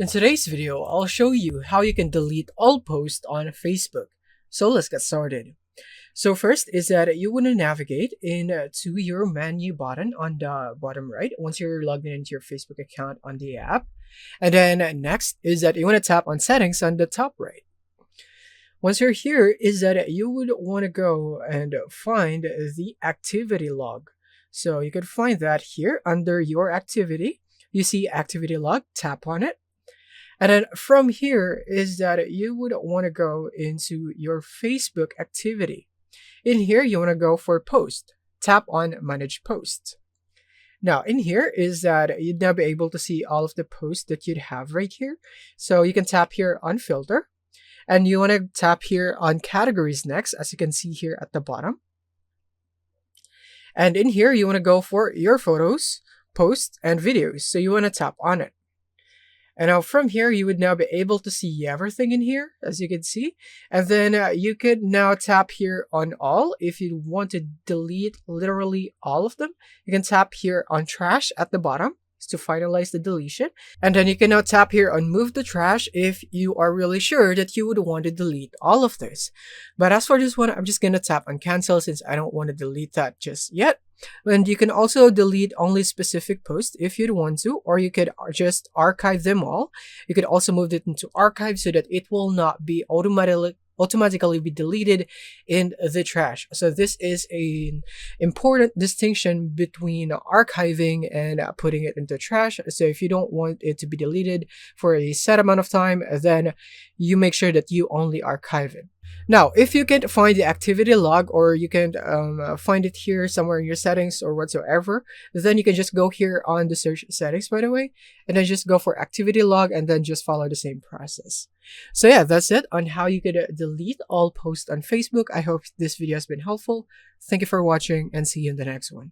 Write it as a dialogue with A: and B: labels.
A: In today's video, I'll show you how you can delete all posts on Facebook. So let's get started. So first is that you want to navigate into your menu button on the bottom right once you're logged into your Facebook account on the app. And then next is that you want to tap on settings on the top right. Once you're here is that you would want to go and find the activity log. So you can find that here under your activity. You see activity log, tap on it. And then from here is that you would want to go into your Facebook activity. In here, you want to go for post. Tap on manage posts. Now in here is that you'd now be able to see all of the posts that you'd have right here. So you can tap here on filter. And you want to tap here on categories next, as you can see here at the bottom. And in here, you want to go for your photos, posts, and videos. So you want to tap on it. And now from here, you would now be able to see everything in here, as you can see. And then you could now tap here on all. If you want to delete literally all of them, you can tap here on trash at the bottom to finalize the deletion. And then you can now tap here on move the trash if you are really sure that you would want to delete all of this. But as for this one, I'm just going to tap on cancel since I don't want to delete that just yet. And you can also delete only specific posts if you'd want to, or you could just archive them all. You could also move it into archive so that it will not be automatically be deleted in the trash. So this is an important distinction between archiving and putting it into trash. So if you don't want it to be deleted for a set amount of time, then you make sure that you only archive it. Now, if you can't find the activity log, or you can find it here somewhere in your settings or whatsoever, then you can just go here on the search settings, by the way, and then just go for activity log and then just follow the same process. So yeah, that's it on how you could delete all posts on Facebook. I hope this video has been helpful. Thank you for watching and see you in the next one.